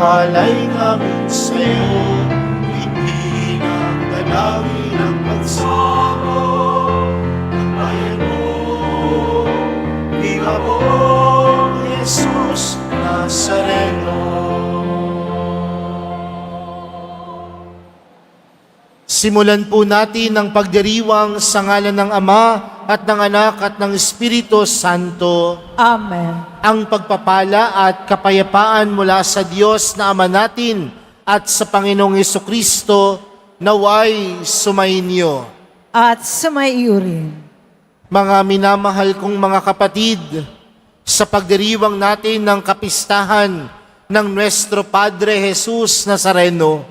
alay namin sa'yo, hindi ng dalangin ang pagsamo ng bayan mo. Viva po, Jesus Nazareno. Simulan po natin ang pagdiriwang sa ngalan ng Ama at ng Anak at ng Espiritu Santo. Amen. Ang pagpapala at kapayapaan mula sa Diyos na Ama natin at sa Panginoong Jesucristo naway sumainyo. At sumaiyo rin. Mga minamahal kong mga kapatid, sa pagdiriwang natin ng kapistahan ng Nuestro Padre Jesus Nazareno,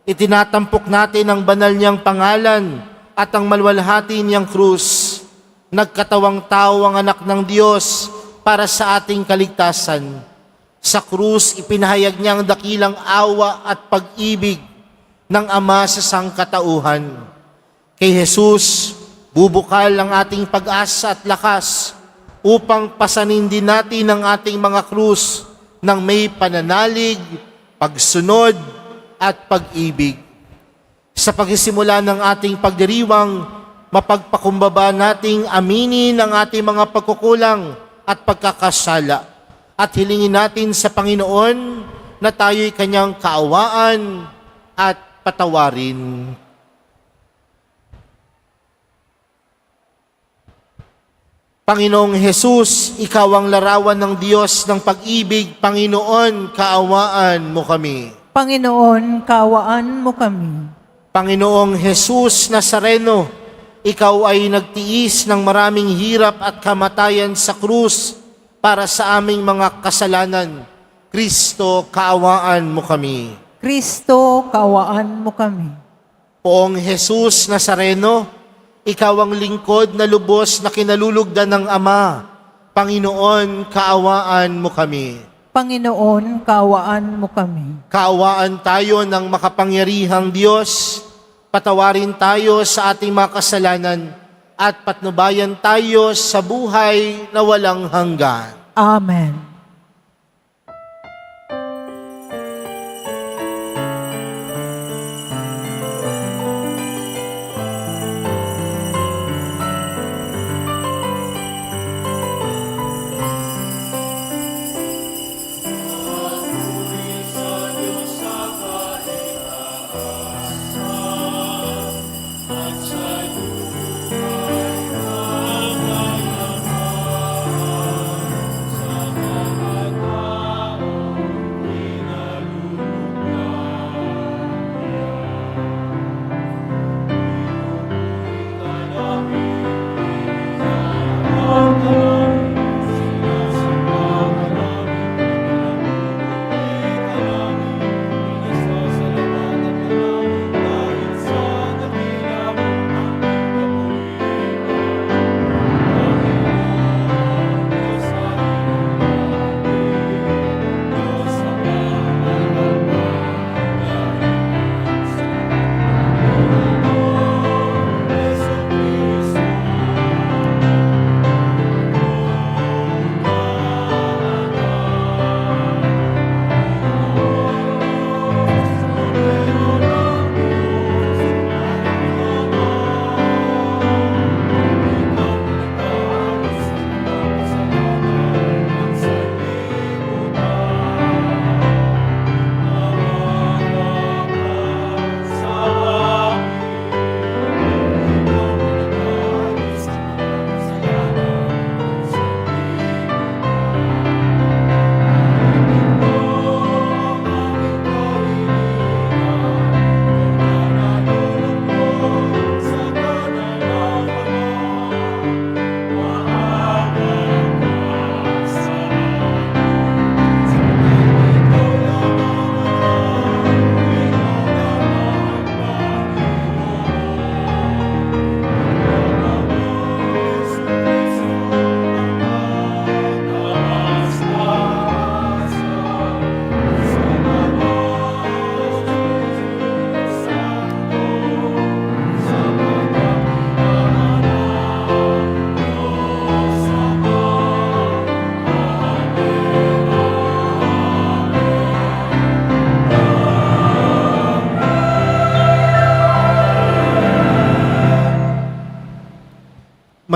itinatampok natin ang banal niyang pangalan at ang malwalhati niyang krus. Nagkatawang tao ang anak ng Diyos para sa ating kaligtasan. Sa krus, ipinahayag niya ang dakilang awa at pag-ibig ng Ama sa sangkatauhan. Kay Jesus, bubukal ang ating pag-asa at lakas upang pasanin din natin ang ating mga krus ng may pananalig, pagsunod, at pag-ibig. Sa pagsisimula ng ating pagdiriwang, mapagpakumbaba nating aminin ang ating mga pagkukulang at pagkakasala at hilingin natin sa Panginoon na tayo'y kanyang kaawaan at patawarin. Panginoong Jesus, Ikaw ang larawan ng Diyos ng pag-ibig. Panginoon, kaawaan mo kami. Panginoon, kaawaan mo kami. Panginoong Jesus Nazareno, Ikaw ay nagtiis ng maraming hirap at kamatayan sa krus para sa aming mga kasalanan. Kristo, kaawaan mo kami. Kristo, kaawaan mo kami. Poong Jesus Nazareno, Ikaw ang lingkod na lubos na kinalulugdan ng Ama. Panginoon, kaawaan mo kami. Panginoon, kaawaan mo kami. Kaawaan tayo ng makapangyarihang Diyos, patawarin tayo sa ating mga kasalanan, at patnubayan tayo sa buhay na walang hanggan. Amen.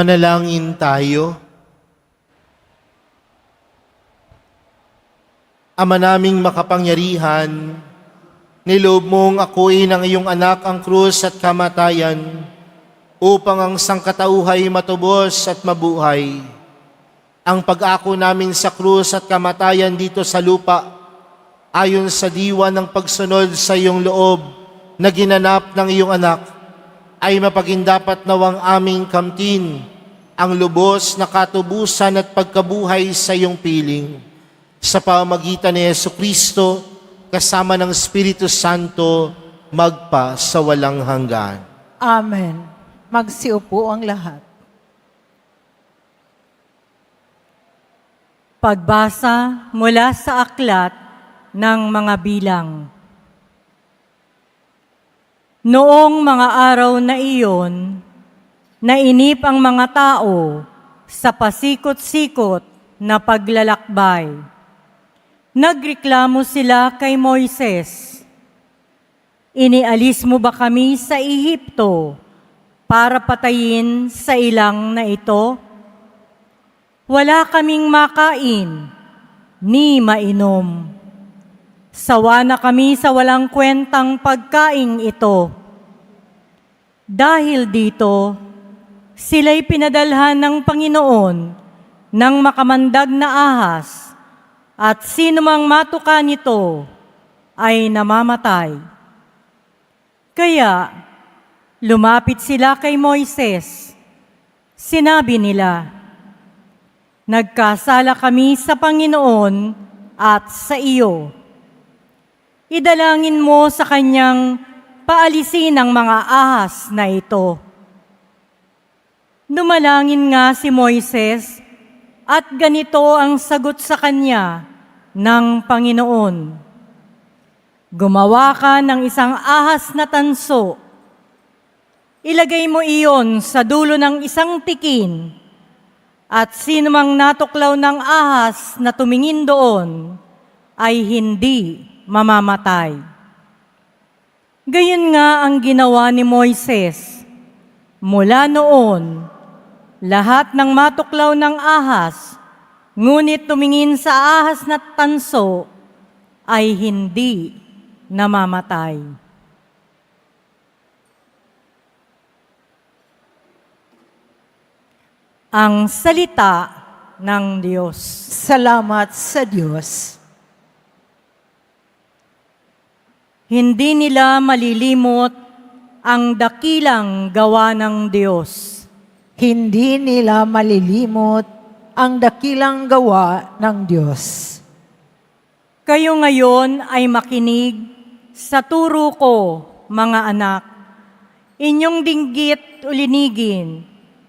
Manalangin tayo. Ama naming makapangyarihan, niloob mong akuin ang iyong anak ang krus at kamatayan upang ang sangkatauhay matubos at mabuhay. Ang pag-ako namin sa krus at kamatayan dito sa lupa, ayon sa diwa ng pagsunod sa iyong loob na ginanap ng iyong anak, ay mapagindapat nawang aming kamtin ang lubos na katubusan at pagkabuhay sa iyong piling. Sa pamamagitan ni Jesucristo, kasama ng Espiritu Santo, magpa sa walang hanggan. Amen. Magsiupo ang lahat. Pagbasa mula sa aklat ng mga bilang. Noong mga araw na iyon, nainip ang mga tao sa pasikot-sikot na paglalakbay. Nagreklamo sila kay Moises, "Inialis mo ba kami sa Ehipto para patayin sa ilang na ito? Wala kaming makain ni mainom. Sawa na kami sa walang kwentang pagkaing ito." Dahil dito, sila'y pinadalhan ng Panginoon ng makamandag na ahas, at sino mang matuka nito ay namamatay. Kaya lumapit sila kay Moises. Sinabi nila, "Nagkasala kami sa Panginoon at sa iyo. Idalangin mo sa kanyang paalisin ang mga ahas na ito." Dumalangin nga si Moises at ganito ang sagot sa kanya ng Panginoon, "Gumawa ka ng isang ahas na tanso. Ilagay mo iyon sa dulo ng isang tikin, at sino mang natuklaw ng ahas na tumingin doon ay hindi mamamatay." Gayon nga ang ginawa ni Moises. Mula noon, lahat ng matuklaw ng ahas, ngunit tumingin sa ahas na tanso, ay hindi namamatay. Ang salita ng Diyos. Salamat sa Diyos. Hindi nila malilimot ang dakilang gawa ng Diyos. Hindi nila malilimot ang dakilang gawa ng Diyos. Kayo ngayon ay makinig sa turo ko, mga anak. Inyong dinggit ulinigin,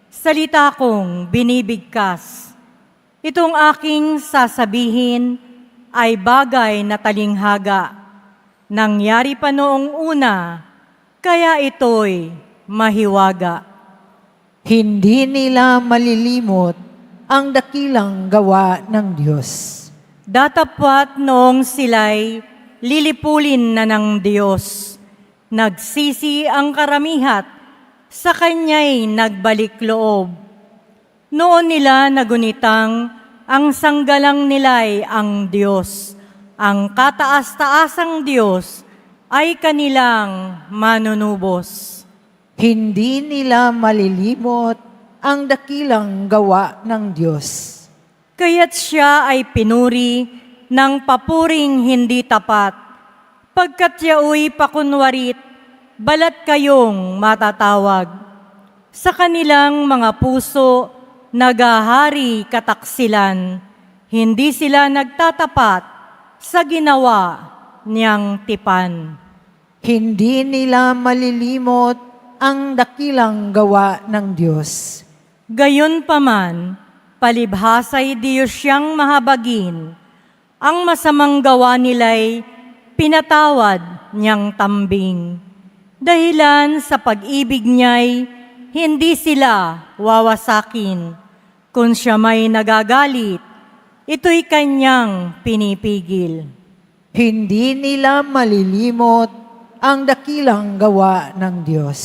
salita kong binibigkas. Itong aking sasabihin ay bagay na talinghaga. Nangyari pa noong una, kaya ito'y mahiwaga. Hindi nila malilimot ang dakilang gawa ng Diyos. Datapwat noong sila'y lilipulin na ng Diyos, nagsisi ang karamihat, sa Kanya'y nagbalik loob. Noon nila nagunitang ang sanggalang nila'y ang Diyos, ang kataas-taasang Diyos ay kanilang manunubos. Hindi nila malilimot ang dakilang gawa ng Diyos. Kaya't siya ay pinuri ng papuring hindi tapat, pagkat yaoy pakunwarit, balat kayong matatawag. Sa kanilang mga puso, nagahari kataksilan, hindi sila nagtatapat sa ginawa niyang tipan. Hindi nila malilimot ang dakilang gawa ng Diyos. Gayon paman, palibhasay Diyos siyang mahabagin, ang masamang gawa nila'y pinatawad niyang tambing. Dahilan sa pag-ibig niya'y hindi sila wawasakin. Kung siya may nagagalit, ito'y kanyang pinipigil. Hindi nila malilimot ang dakilang gawa ng Diyos.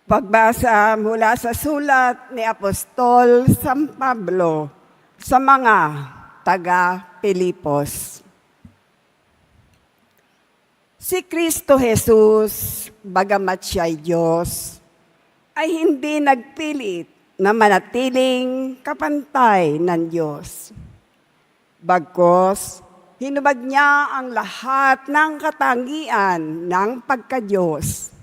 Pagbasa mula sa sulat ni Apostol San Pablo sa mga taga-Pilipos. Si Kristo Jesus, bagamat siya'y Diyos, ay hindi nagpilit na manatiling kapantay ng Diyos. Bagkus, hinubad niya ang lahat ng katangian ng pagka-Diyos.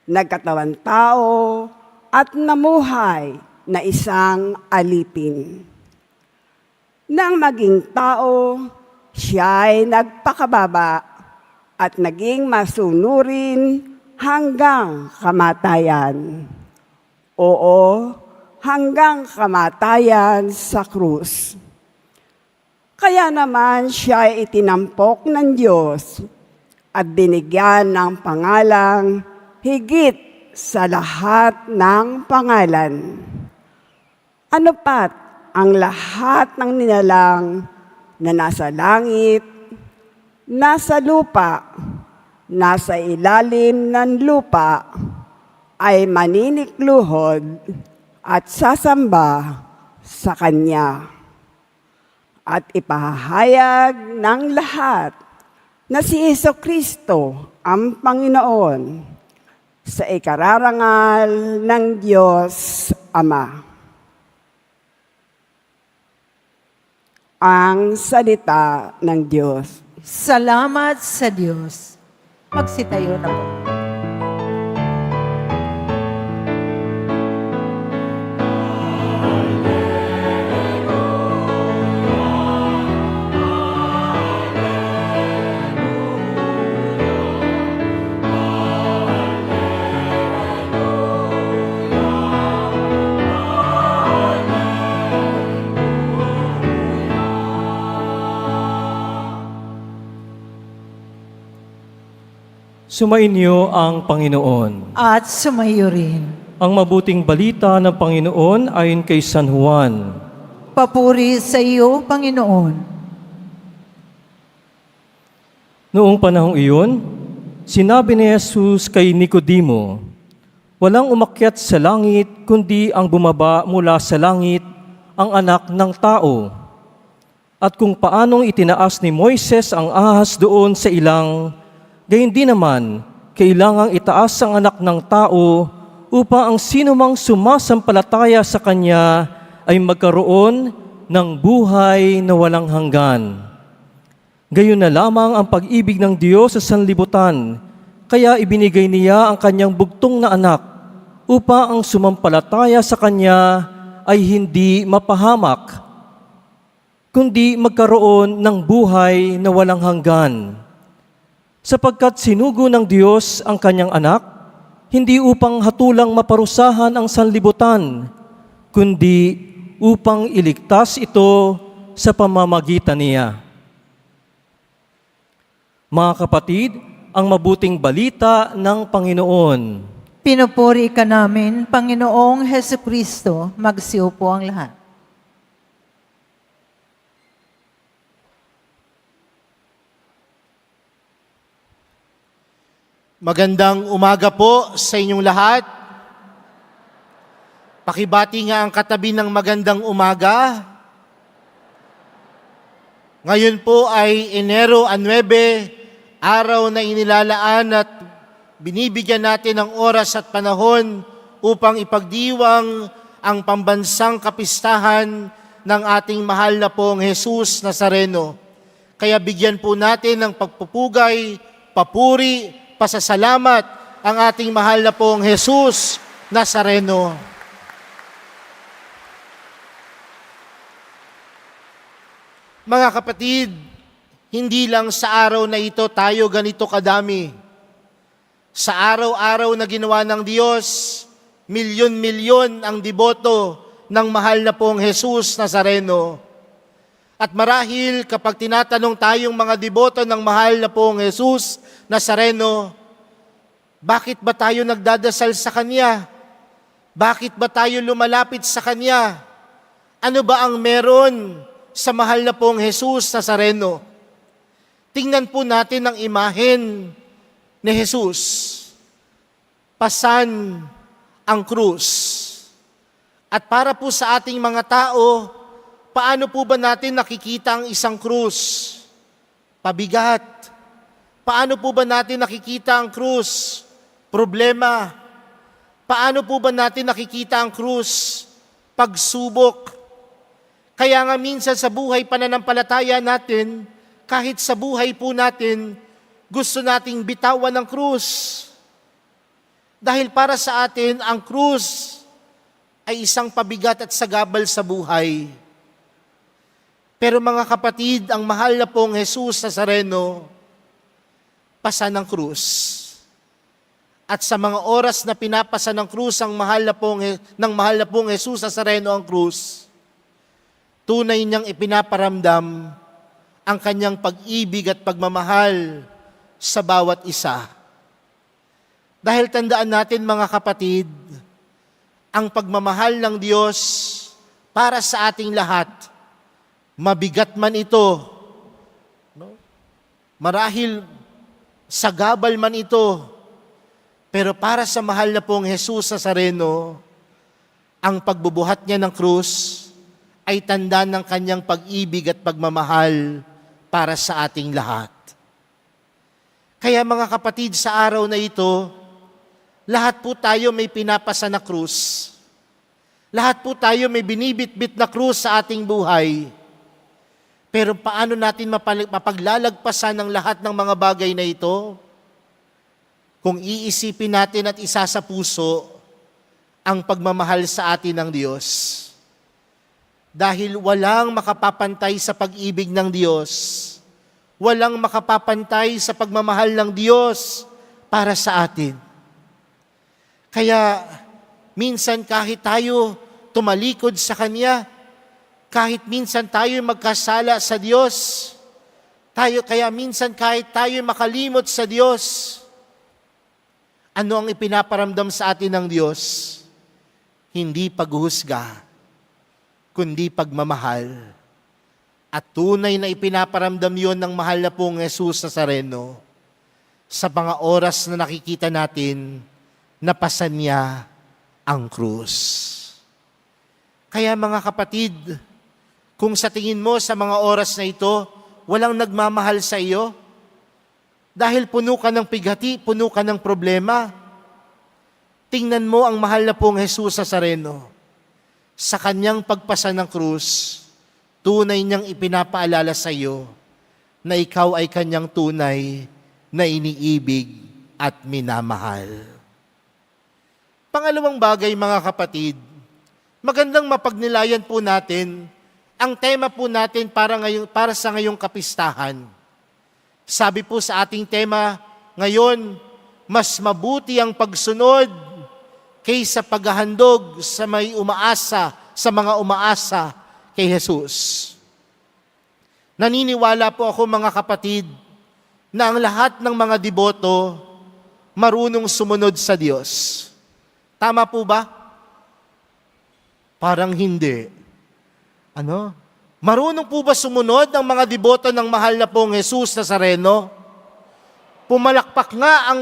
Nagkatawan tao at namuhay na isang alipin. Nang maging tao, siya'y nagpakababa at naging masunurin hanggang kamatayan. Oo, hanggang kamatayan sa krus. Kaya naman siya'y itinampok ng Diyos at binigyan ng pangalang higit sa lahat ng pangalan. Ano pat ang lahat ng nilalang na nasa langit, nasa lupa, nasa ilalim ng lupa, ay maninikluhod at sasamba sa Kanya. At ipahayag ng lahat na si Jesucristo ang Panginoon sa ikararangal ng Diyos Ama. Ang salita ng Diyos. Salamat sa Diyos. Magsitayo na po. Sumainyo ang Panginoon. At sumayo rin. Ang mabuting balita ng Panginoon ayon kay San Juan. Papuri sa iyo, Panginoon. Noong panahong iyon, sinabi ni Jesus kay Nicodemo, "Walang umakyat sa langit, kundi ang bumaba mula sa langit, ang anak ng tao. At kung paanong itinaas ni Moises ang ahas doon sa ilang, gayon din naman, kailangang itaas ang anak ng tao upang ang sinumang sumasampalataya sa Kanya ay magkaroon ng buhay na walang hanggan. Gayon na lamang ang pag-ibig ng Diyos sa sanlibutan, kaya ibinigay niya ang Kanyang bugtong na anak upang ang sumampalataya sa Kanya ay hindi mapahamak, kundi magkaroon ng buhay na walang hanggan. Sapagkat sinugo ng Diyos ang Kanyang anak, hindi upang hatulang maparusahan ang sanlibutan, kundi upang iligtas ito sa pamamagitan niya." Mga kapatid, ang mabuting balita ng Panginoon. Pinupuri ka namin, Panginoong Hesukristo. Magsiupo ang lahat. Magandang umaga po sa inyong lahat. Pakibati nga ang katabi ng magandang umaga. Ngayon po ay Enero 9, araw na inilalaan at binibigyan natin ng oras at panahon upang ipagdiwang ang pambansang kapistahan ng ating mahal na pong Jesus Nazareno. Kaya bigyan po natin ng pagpupugay, papuri, pasasalamat ang ating mahal na pong Jesus Nazareno. Mga kapatid, hindi lang sa araw na ito tayo ganito kadami. Sa araw-araw na ginawa ng Diyos, milyon-milyon ang deboto ng mahal na pong Jesus Nazareno. At marahil kapag tinatanong tayong mga deboto ng mahal na pong Jesus Nazareno, bakit ba tayo nagdadasal sa Kanya? Bakit ba tayo lumalapit sa Kanya? Ano ba ang meron sa mahal na pong Jesus Nazareno? Tingnan po natin ang imahen ni Jesus. Pasan ang krus. At para po sa ating mga tao, paano po ba natin nakikita ang isang krus? Pabigat. Paano po ba natin nakikita ang krus? Problema. Paano po ba natin nakikita ang krus? Pagsubok. Kaya nga minsan sa buhay pananampalataya natin, kahit sa buhay po natin, gusto nating bitawan ng krus. Dahil para sa atin, ang krus ay isang pabigat at sagabal sa buhay. Pero mga kapatid, ang mahal na pong Jesus Nazareno, pasa ng krus. At sa mga oras na pinapasa ng krus ng mahal na pong Jesus Nazareno ang krus, tunay niyang ipinaparamdam ang kanyang pag-ibig at pagmamahal sa bawat isa. Dahil tandaan natin mga kapatid, ang pagmamahal ng Diyos para sa ating lahat, mabigat man ito, marahil sagabal man ito, pero para sa mahal na pong Jesus Nazareno, ang pagbubuhat niya ng krus ay tanda ng kanyang pag-ibig at pagmamahal para sa ating lahat. Kaya mga kapatid, sa araw na ito, lahat po tayo may pinapasa na krus. Lahat po tayo may binibitbit na krus sa ating buhay. Pero paano natin mapaglalagpasan ng lahat ng mga bagay na ito? Kung iisipin natin at isa sa puso ang pagmamahal sa atin ng Diyos. Dahil walang makapapantay sa pag-ibig ng Diyos. Walang makapapantay sa pagmamahal ng Diyos para sa atin. Kaya minsan kahit tayo tumalikod sa Kanya, kahit minsan tayo magkasala sa Diyos, kaya minsan kahit tayo makalimot sa Diyos, ano ang ipinaparamdam sa atin ng Diyos? Hindi paghuhusga, kundi pagmamahal. At tunay na ipinaparamdam yon ng mahal na pong Jesus Nazareno sa mga oras na nakikita natin napasan niya ang krus. Kaya mga kapatid, kung sa tingin mo sa mga oras na ito, walang nagmamahal sa iyo, dahil puno ka ng pighati, puno ka ng problema, tingnan mo ang mahal na pong Jesus Nazareno. Sa kanyang pagpasa ng krus, tunay niyang ipinapaalala sa iyo na ikaw ay kanyang tunay na iniibig at minamahal. Pangalawang bagay mga kapatid, magandang mapagnilayan po natin ang tema po natin para sa ngayong kapistahan. Sabi po sa ating tema ngayon, mas mabuti ang pagsunod kaysa paghahandog sa mga umaasa kay Jesus. Naniniwala po ako mga kapatid na ang lahat ng mga deboto marunong sumunod sa Diyos. Tama po ba? Parang hindi. Marunong po ba sumunod ang mga deboto ng mahal na pong Jesus Nazareno? Pumalakpak nga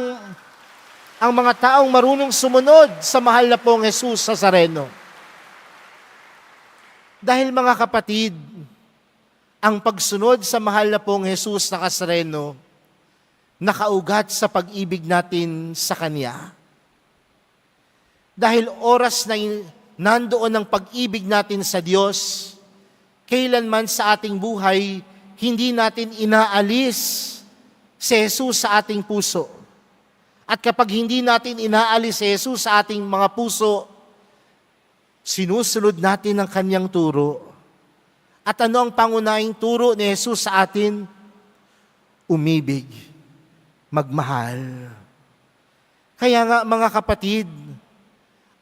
ang mga taong marunong sumunod sa mahal na pong Jesus Nazareno. Dahil mga kapatid, ang pagsunod sa mahal na pong Jesus Nazareno, nakaugat sa pag-ibig natin sa Kanya. Dahil oras na nandoon ang pag-ibig natin sa Diyos, kailanman sa ating buhay, hindi natin inaalis si Jesus sa ating puso. At kapag hindi natin inaalis si Jesus sa ating mga puso, sinusunod natin ang Kanyang turo. At ano ang pangunahing turo ni Jesus sa atin? Umibig, magmahal. Kaya nga mga kapatid,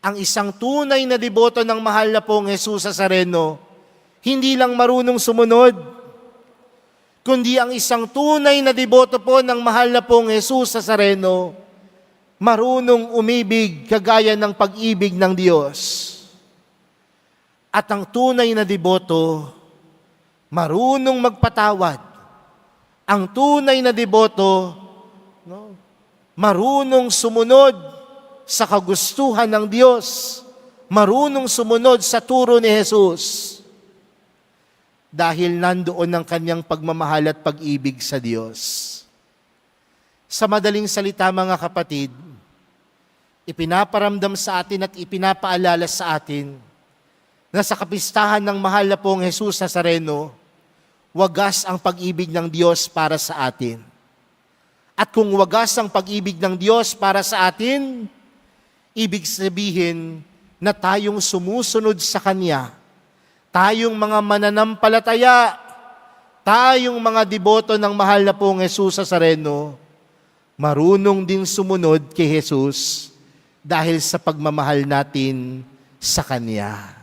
ang isang tunay na deboto ng mahal na pong Jesus Nazareno, hindi lang marunong sumunod, kundi ang isang tunay na deboto po ng mahal na pong Jesus Nazareno, marunong umibig kagaya ng pag-ibig ng Diyos. At ang tunay na deboto, marunong magpatawad. Ang tunay na deboto, marunong sumunod sa kagustuhan ng Diyos, marunong sumunod sa turo ni Jesus. Dahil nandoon ang kanyang pagmamahal at pag-ibig sa Diyos. Sa madaling salita mga kapatid, ipinaparamdam sa atin at ipinapaalala sa atin na sa kapistahan ng mahal na pong Jesus Nazareno, wagas ang pag-ibig ng Diyos para sa atin. At kung wagas ang pag-ibig ng Diyos para sa atin, ibig sabihin na tayong sumusunod sa Kanya, tayong mga mananampalataya, tayong mga deboto ng mahal na pong Jesus Nazareno, marunong din sumunod kay Jesus dahil sa pagmamahal natin sa Kanya.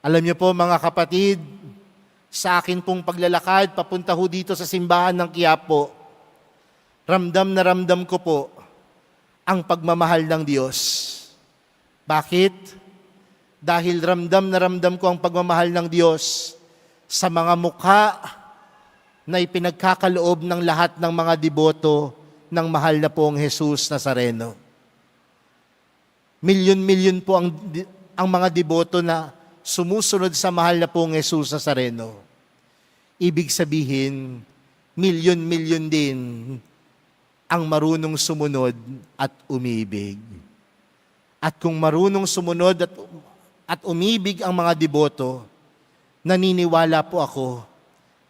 Alam niyo po mga kapatid, sa akin pong paglalakad, papunta ho dito sa simbahan ng Quiapo, ramdam na ramdam ko po ang pagmamahal ng Diyos. Bakit? Dahil ramdam na ramdam ko ang pagmamahal ng Diyos sa mga mukha na ipinagkakaloob ng lahat ng mga deboto ng mahal na pong Jesus Nazareno. Milyon-milyon po ang mga deboto na sumusunod sa mahal na pong Jesus Nazareno. Ibig sabihin, milyon-milyon din ang marunong sumunod at umibig. At kung marunong sumunod at umibig ang mga deboto, naniniwala po ako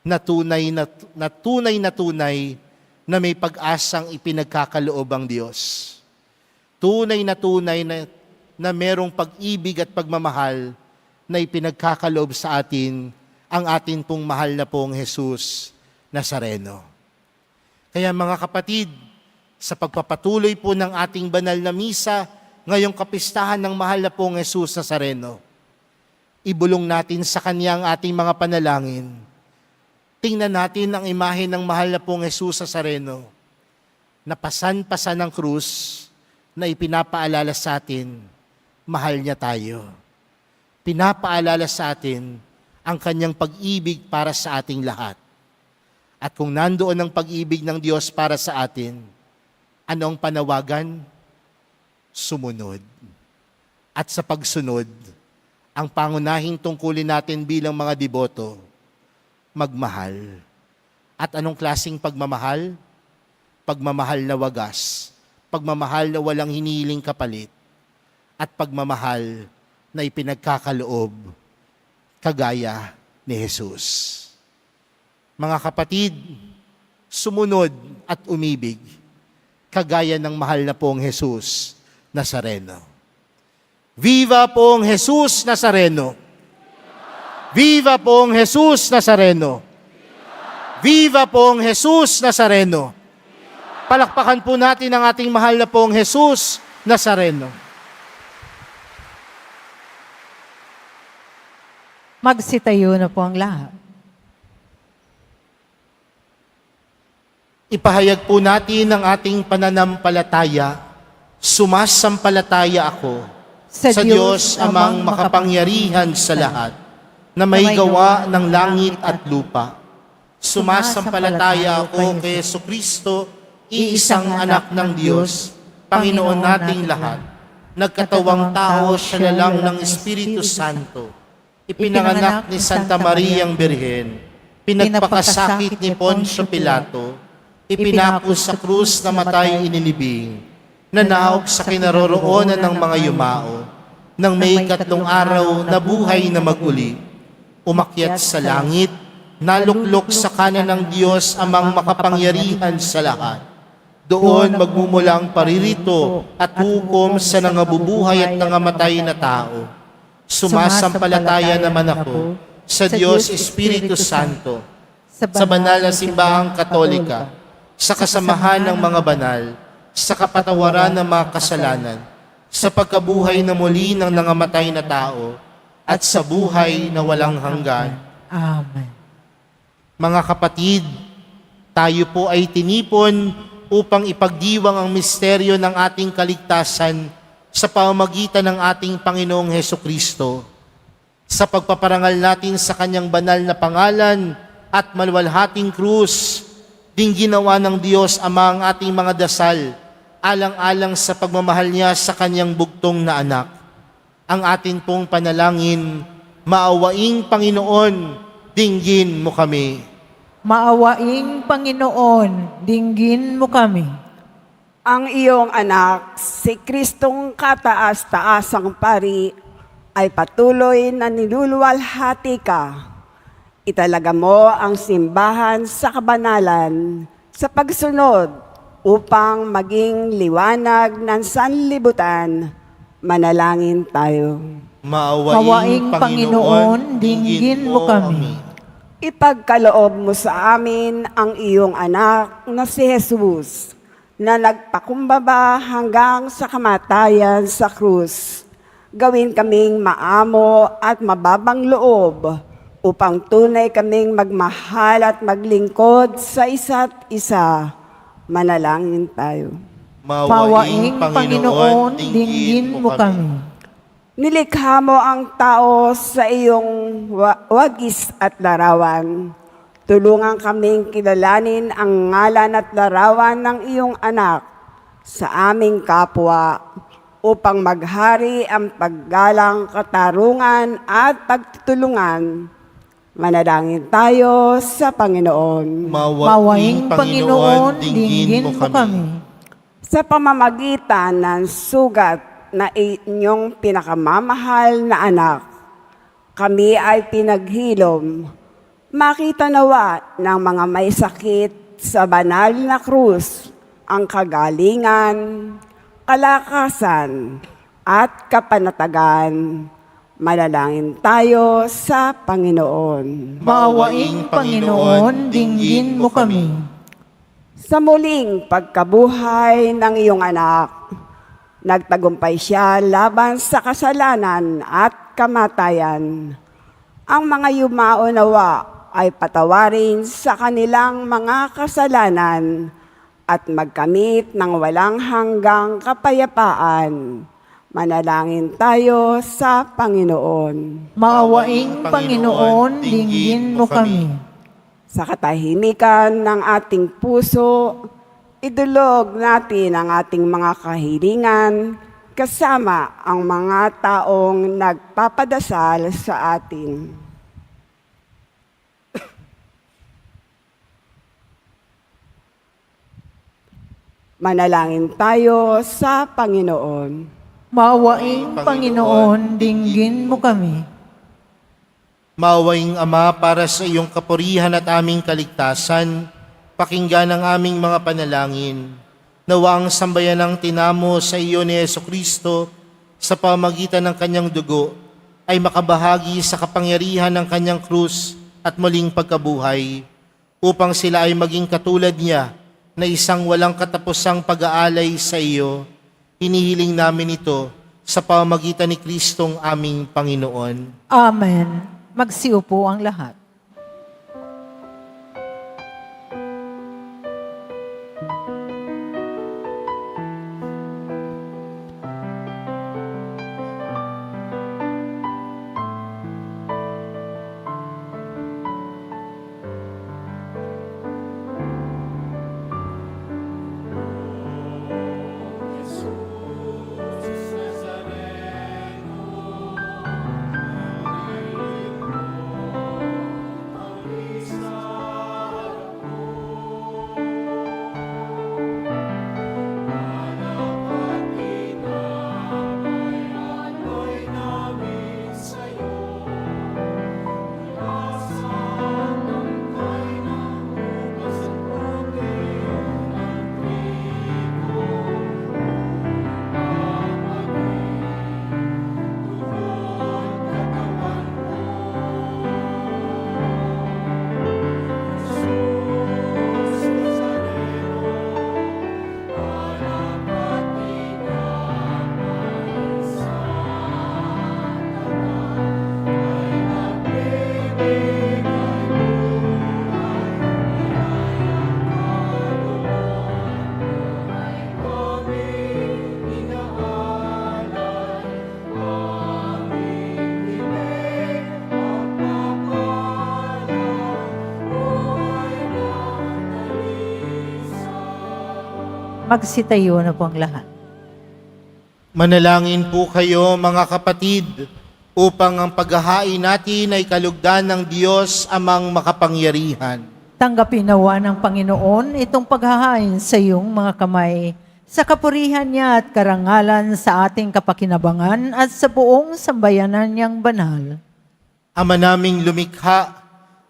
na tunay na may pag-asang ipinagkakaloob ang Diyos. Tunay na merong pag-ibig at pagmamahal na ipinagkakaloob sa atin ang atin pong mahal na pong Jesus Nazareno. Kaya mga kapatid, sa pagpapatuloy po ng ating banal na misa, ngayong kapistahan ng mahal na pong Jesus Nazareno, ibulong natin sa Kanya ang ating mga panalangin. Tingnan natin ang imahe ng mahal na pong Jesus Nazareno na pasan-pasan ng krus na ipinapaalala sa atin, mahal niya tayo. Pinapaalala sa atin ang Kanyang pag-ibig para sa ating lahat. At kung nandoon ang pag-ibig ng Diyos para sa atin, ano ang panawagan? Sumunod. At sa pagsunod, ang pangunahing tungkulin natin bilang mga deboto, magmahal. At anong klaseng pagmamahal? Pagmamahal na wagas, pagmamahal na walang hinihiling kapalit, at pagmamahal na ipinagkakaloob kagaya ni Jesus. Mga kapatid, sumunod at umibig kagaya ng mahal na pong Jesus Nazareno. Viva pong Jesus Nazareno! Viva pong Jesus Nazareno! Viva pong Jesus Nazareno! Palakpakan po natin ang ating mahal na pong Jesus Nazareno. Magsitayo na po ang lahat. Ipahayag po natin ang ating pananampalataya. Sumasampalataya ako sa Diyos amang makapangyarihan sa lahat, na may gawa ng langit at lupa. Sumasampalataya ako kay Jesucristo, iisang anak ng Diyos, Panginoon nating lahat. Nagkatawang tao siya na lang ng Espiritu Santo. Ipinanganak ni Santa Mariang Birhen, pinagpakasakit ni Poncio Pilato, ipinako sa krus na matay inilibing, nanaog sa kinaroroonan ng mga yumao, nang may 3 araw na buhay na maguli, umakyat sa langit, naluklok sa kanan ng Diyos amang makapangyarihan sa lahat. Doon magmumulang paririto at hukom sa nangabubuhay at nangamatay na tao. Sumasampalataya naman ako sa Diyos Espiritu Santo, sa banal na simbahang Katolika, sa kasamahan ng mga banal, sa kapatawaran ng mga kasalanan, sa pagkabuhay na muli ng nangamatay na tao, at sa buhay na walang hanggan. Amen. Mga kapatid, tayo po ay tinipon upang ipagdiwang ang misteryo ng ating kaligtasan sa pamamagitan ng ating Panginoong Hesukristo. Sa pagpaparangal natin sa Kanyang banal na pangalan at maluwalhating krus, ding ginawa ng Diyos Ama ang ating mga dasal alang-alang sa pagmamahal niya sa kanyang bugtong na anak. Ang atin pong panalangin, maawaing Panginoon, dinggin mo kami. Maawaing Panginoon, dinggin mo kami. Ang iyong anak, si Kristong kataas-taasang pari, ay patuloy na niluluwalhati ka. Italaga mo ang simbahan sa kabanalan sa pagsunod upang maging liwanag ng sanlibutan. Manalangin tayo. Maawaing Panginoon, dinggin mo kami. Ipagkaloob mo sa amin ang iyong anak na si Jesus, na nagpakumbaba hanggang sa kamatayan sa krus. Gawin kaming maamo at mababang loob upang tunay kaming magmahal at maglingkod sa isa't isa. Manalangin tayo. Maawaing Panginoon, dinggin mo kami. Nilikha mo ang tao sa iyong wagis at larawan. Tulungan kaming kilalanin ang ngalan at larawan ng iyong anak sa aming kapwa upang maghari ang paggalang, katarungan at pagtutulungan. Manalangin tayo sa Panginoon. Maawaing Panginoon, dinggin mo kami. Sa pamamagitan ng sugat na inyong pinakamamahal na anak, kami ay pinaghilom. Makita nawa ng mga may sakit sa banal na krus ang kagalingan, kalakasan, at kapanatagan. Manalangin tayo sa Panginoon. Maawaing Panginoon, dinggin mo kami. Sa muling pagkabuhay ng iyong anak, nagtagumpay siya laban sa kasalanan at kamatayan. Ang mga yumao nawa ay patawarin sa kanilang mga kasalanan at magkamit ng walang hanggang kapayapaan. Manalangin tayo sa Panginoon. Maawaing Panginoon, dinggin mo kami. Sa katahimikan ng ating puso, idulog natin ang ating mga kahilingan kasama ang mga taong nagpapadasal sa atin. Manalangin tayo sa Panginoon. Maawaing Panginoon, dinggin mo kami. Maawaing Ama, para sa iyong kapurihan at aming kaligtasan, pakinggan ang aming mga panalangin. Nawa ang sambayan ng tinamo sa iyo ni Jesucristo sa pamagitan ng kanyang dugo ay makabahagi sa kapangyarihan ng kanyang krus at muling pagkabuhay, upang sila ay maging katulad niya na isang walang katapusang pag-aalay sa iyo. Hinihiling namin ito sa pamagitan ni Kristong aming Panginoon. Amen. Magsiupo ang lahat. Magsitayo na po ang lahat. Manalangin po kayo mga kapatid upang ang paghahain natin ay kalugdan ng Diyos amang makapangyarihan. Tanggapin nawa ng Panginoon itong paghahain sa iyong mga kamay, sa kapurihan niya at karangalan sa ating kapakinabangan at sa buong sambayanan niyang banal. Ama naming lumikha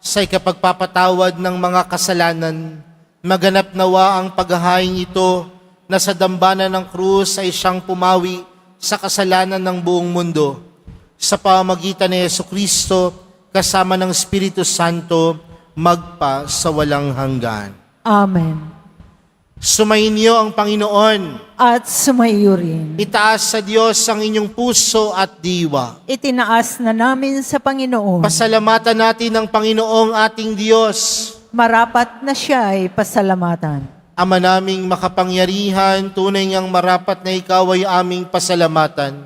sa ikapagpapatawad ng mga kasalanan, maganap nawa ang paghahain ito na sa dambana ng krus ay siyang pumawi sa kasalanan ng buong mundo. Sa pamamagitan ni Jesucristo, kasama ng Espiritu Santo, magpa sa walang hanggan. Amen. Sumainyo ang Panginoon. At sumaiyo rin. Itaas sa Diyos ang inyong puso at diwa. Itinaas na namin sa Panginoon. Pasalamatan natin ang Panginoong ating Diyos. Marapat na siya ay pasalamatan. Ama naming makapangyarihan, tunay ngang marapat na ikaw ay aming pasalamatan.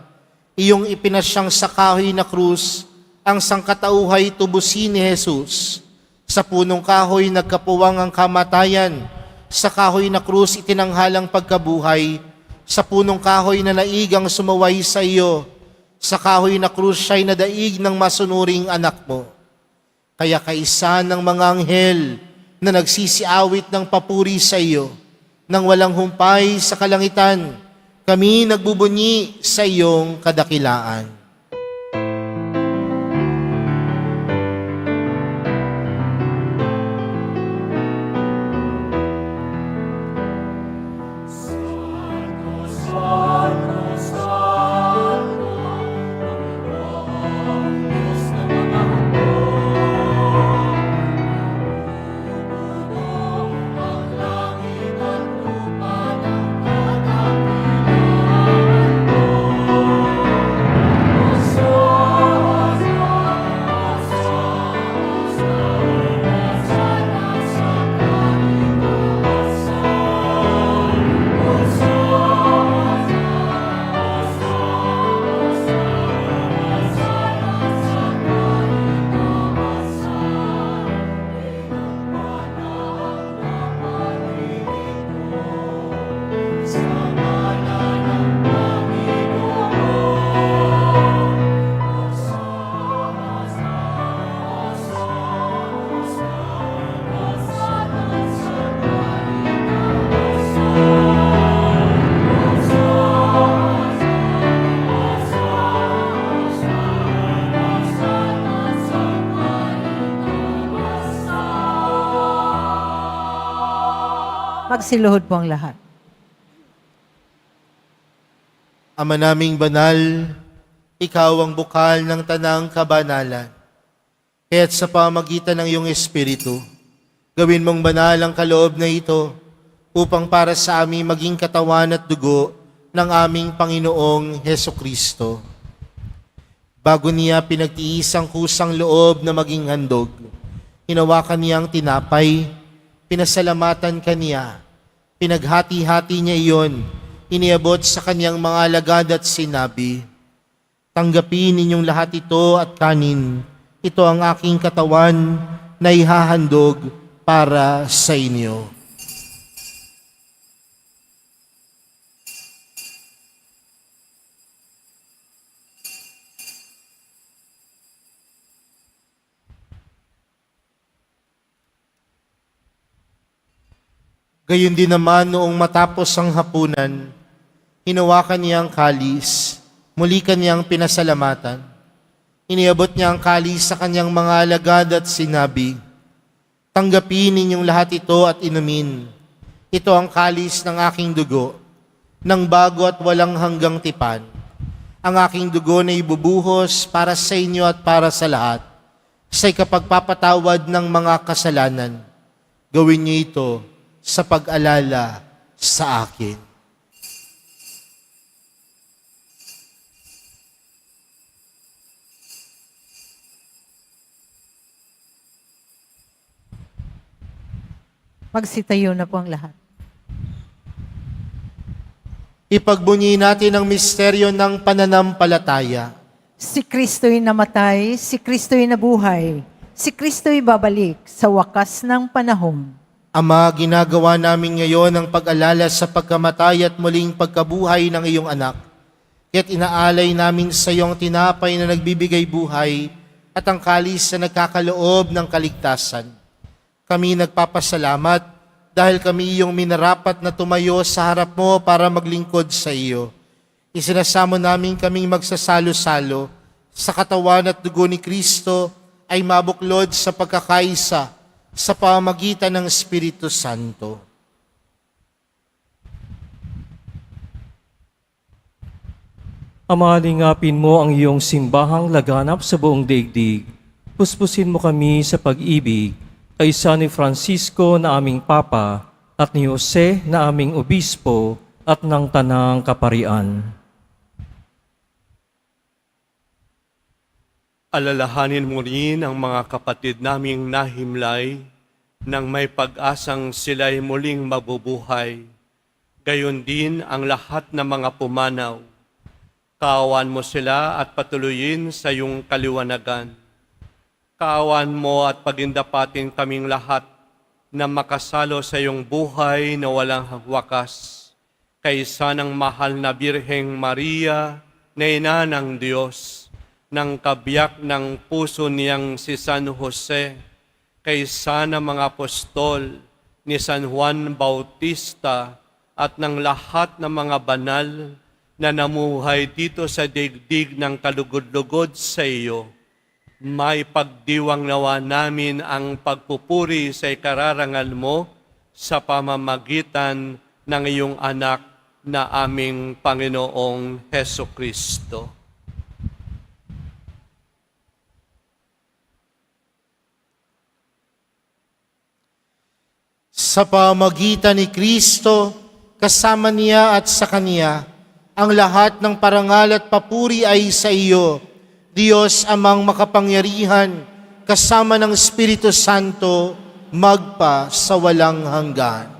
Iyong ipinasyang sa kahoy na krus, ang sangkatauhay tubusin ni Jesus. Sa punong kahoy nagkapuwang ang kamatayan. Sa kahoy na krus itinanghalang pagkabuhay. Sa punong kahoy na naigang sumaway sa iyo. Sa kahoy na krus siya'y nadaig ng masunuring anak mo. Kaya kaisa ng mga anghel na nagsisiawit ng papuri sa iyo, nang walang humpay sa kalangitan, kami nagbubunyi sa iyong kadakilaan. Magsiluhod po ang lahat. Ama naming banal, ikaw ang bukal ng tanang kabanalan. Kaya't sa pamagitan ng iyong Espiritu, gawin mong banal ang kaloob na ito upang para sa amin maging katawan at dugo ng aming Panginoong Hesukristo. Bago niya pinagtiis ang kusang loob na maging handog, hinawakan niya ang tinapay, pinasalamatan kaniya, pinaghati-hati niya iyon, iniabot sa kanyang mga alagad at sinabi, "Tanggapin ninyong lahat ito at kanin. Ito ang aking katawan na ihahandog para sa inyo." Gayon din naman noong matapos ang hapunan, hinawakan niya ang kalis, muli kanyang pinasalamatan. Iniabot niya ang kalis sa kanyang mga alagad at sinabi, "Tanggapin ninyong lahat ito at inumin. Ito ang kalis ng aking dugo, ng bago at walang hanggang tipan. Ang aking dugo na ibubuhos para sa inyo at para sa lahat, sa ikapagpapatawad ng mga kasalanan. Gawin niyo ito sa pag-alala sa akin." Magsitayo na po ang lahat. Ipagbunyi natin ang misteryo ng pananampalataya. Si Kristo'y namatay, si Kristo'y nabuhay, si Kristo'y babalik sa wakas ng panahon. Ama, ginagawa namin ngayon ang pag-alala sa pagkamatay at muling pagkabuhay ng iyong anak. Kaya't inaalay namin sa iyong tinapay na nagbibigay buhay at ang kalis na nagkakaloob ng kaligtasan. Kami nagpapasalamat dahil kami iyong minarapat na tumayo sa harap mo para maglingkod sa iyo. Isinasamo namin kaming magsasalo-salo sa katawan at dugo ni Kristo ay mabuklod sa pagkakaisa sa pamamagitan ng Espiritu Santo. Ama, lingapin mo ang iyong simbahang laganap sa buong daigdig. Puspusin mo kami sa pag-ibig kay San Francisco na aming Papa at ni Jose na aming Obispo at ng Tanang Kaparian. Alalahanin mo rin ang mga kapatid naming nahimlay nang may pag-asang sila'y muling mabubuhay. Gayon din ang lahat ng mga pumanaw. Kaawan mo sila at patuloyin sa iyong kaliwanagan. Kaawan mo at pagindapatin kaming lahat na makasalo sa iyong buhay na walang wakas. Kaysa ng mahal na Birheng Maria na ina ng Diyos, ng kabiyak ng puso niyang si San Jose, kaysa ng mga apostol ni San Juan Bautista at ng lahat ng mga banal na namuhay dito sa digdig ng kalugod-lugod sa iyo, may pagdiwang nawa namin ang pagpupuri sa ikararangal mo sa pamamagitan ng iyong anak na aming Panginoong Heso Kristo. Sa pamamagitan ni Kristo, kasama niya at sa Kanya, ang lahat ng parangal at papuri ay sa iyo, Diyos amang makapangyarihan, kasama ng Espiritu Santo, magpa sa walang hanggan.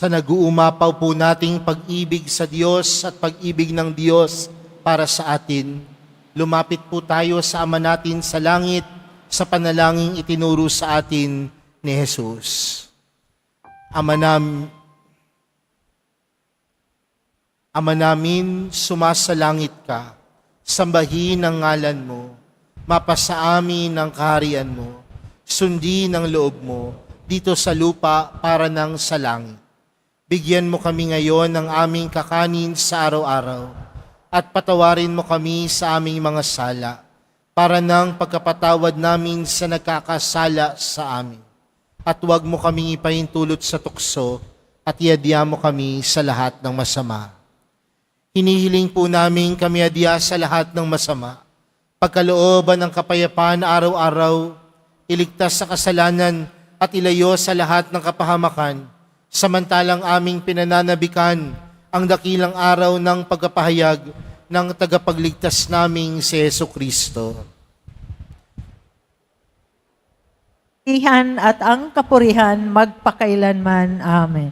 Sa nag-uumapaw po nating pag-ibig sa Diyos at pag-ibig ng Diyos para sa atin, lumapit po tayo sa Ama natin sa langit sa panalangin itinuro sa atin ni Jesus. Ama namin, sumasalangit ka, sambahin ang ngalan mo, mapasa amin ang kaharian mo, sundin ang loob mo, dito sa lupa para nang sa langit. Bigyan mo kami ngayon ng aming kakanin sa araw-araw at patawarin mo kami sa aming mga sala para nang pagkapatawad namin sa nagkakasala sa amin. At huwag mo kaming ipahintulot sa tukso at iadya mo kami sa lahat ng masama. Hinihiling po namin kami adya sa lahat ng masama, pagkalooban ng kapayapaan araw-araw, iligtas sa kasalanan at ilayo sa lahat ng kapahamakan, samantalang aming pinananabikan ang dakilang araw ng pagkapahayag ng tagapagligtas naming si Heso Kristo. Ihan at ang kapurihan magpakailanman. Amen.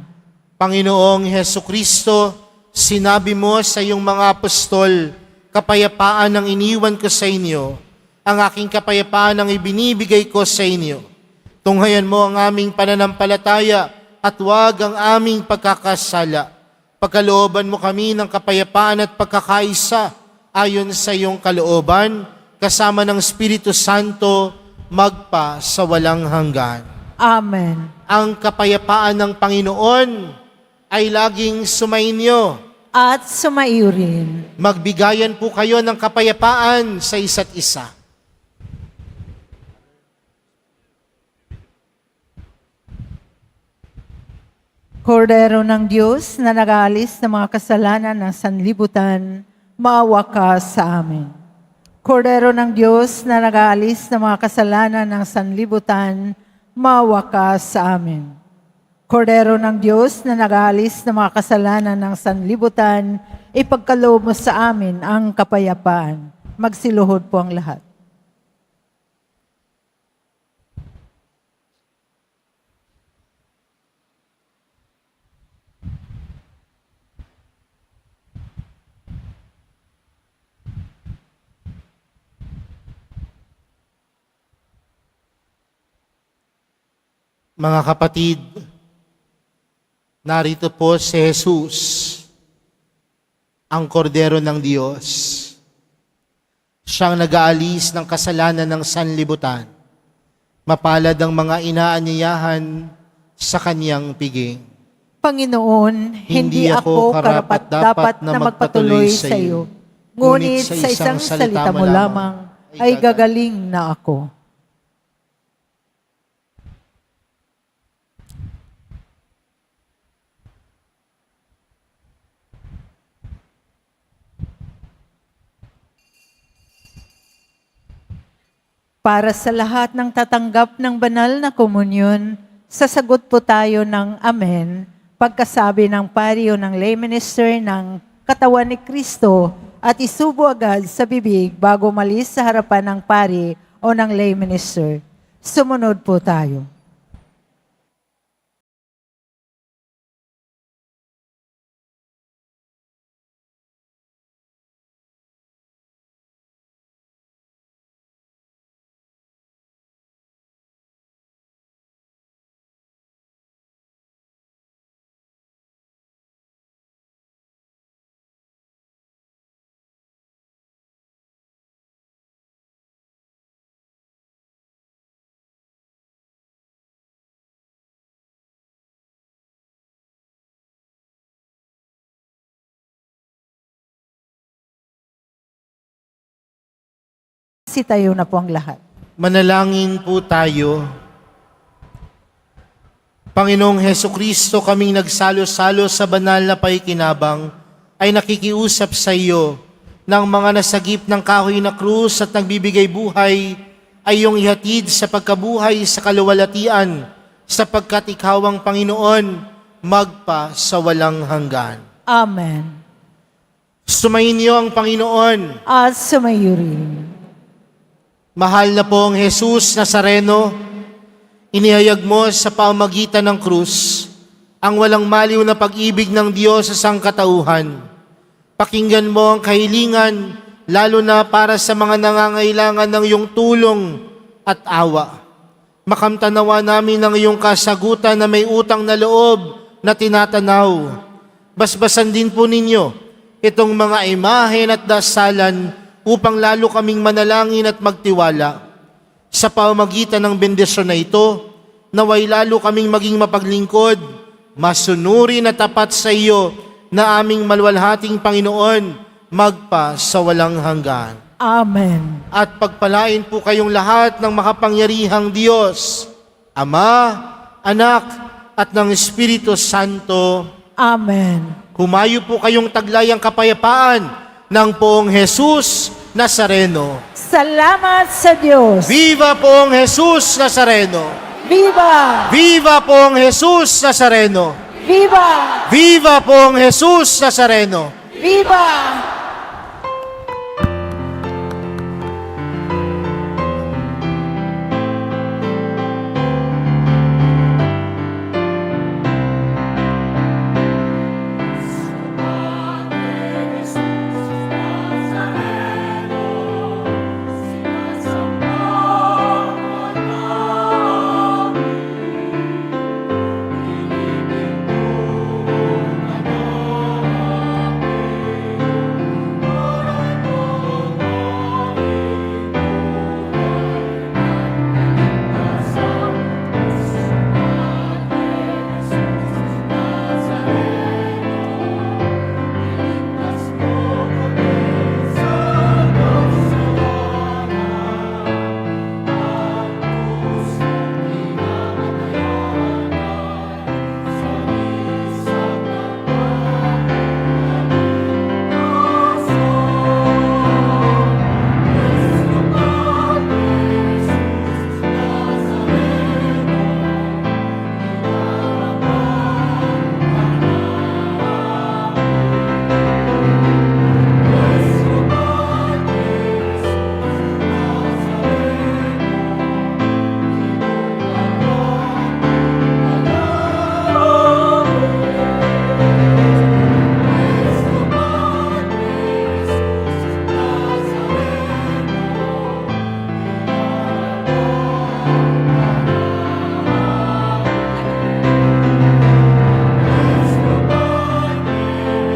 Panginoong Heso Kristo, sinabi mo sa iyong mga apostol, kapayapaan ang iniwan ko sa inyo, ang aking kapayapaan ang ibinibigay ko sa inyo. Tunghayan mo ang aming pananampalataya at huwag ang aming pagkakasala. Pagkalooban mo kami ng kapayapaan at pagkakaisa ayon sa iyong kalooban, kasama ng Espiritu Santo, magpa sa walang hanggan. Amen. Ang kapayapaan ng Panginoon ay laging sumainyo. At sumaiyo rin. Magbigayan po kayo ng kapayapaan sa isa't isa. Kordero ng Diyos na nag-aalis ng mga kasalanan ng sanlibutan, maawa ka sa amin. Kordero ng Diyos na nag-aalis ng mga kasalanan ng sanlibutan, maawa ka sa amin. Kordero ng Diyos na nag-aalis ng mga kasalanan ng sanlibutan, ipagkaloob mo sa amin ang kapayapaan. Magsiluhod po ang lahat. Mga kapatid, narito po si Jesus, ang kordero ng Diyos. Siyang nag-aalis ng kasalanan ng sanlibutan. Mapalad ang mga inaanyayahan sa kanyang piging. Panginoon, hindi ako karapat-dapat na magpatuloy sa iyo. Ngunit sa isang salita mo lamang ay gagaling na ako. Para sa lahat ng tatanggap ng banal na komunyon, sasagot po tayo ng Amen pagkasabi ng pari o ng lay minister ng katawan ni Kristo at isubo agad sa bibig bago malis sa harapan ng pari o ng lay minister. Sumunod po tayo. Tayo na po ang lahat. Manalangin po tayo. Panginoong Hesukristo, kaming nagsalo-salo sa banal na paikinabang, ay nakikiusap sa iyo ng mga nasagip ng kahoy na krus at nagbibigay buhay, ay iyong ihatid sa pagkabuhay sa kaluwalhatian, sapagkat ikaw ang Panginoon, magpa sa walang hanggan. Amen. Sumayin niyo ang Panginoon. At sumayo rin. Mahal na pong Jesus Nazareno, inihayag mo sa pamamagitan ng krus ang walang maliw na pag-ibig ng Diyos sa sangkatauhan. Pakinggan mo ang kahilingan, lalo na para sa mga nangangailangan ng iyong tulong at awa. Makamtanawa namin ang iyong kasagutan na may utang na loob na tinatanaw. Basbasan din po ninyo itong mga imahen at dasalan upang lalo kaming manalangin at magtiwala. Sa pamamagitan ng bendisyon na ito, naway lalo kaming maging mapaglingkod, masunurin at tapat sa iyo na aming maluwalhating Panginoon, magpa sa walang hanggan. Amen. At pagpalain po kayong lahat ng makapangyarihang Diyos, Ama, Anak, at ng Espiritu Santo. Amen. Humayo po kayong taglayang kapayapaan ng poong Jesus Nazareno. Salamat sa Diyos. Viva poong Jesus Nazareno! Viva! Viva poong Jesus Nazareno! Viva! Viva poong Jesus Nazareno! Viva!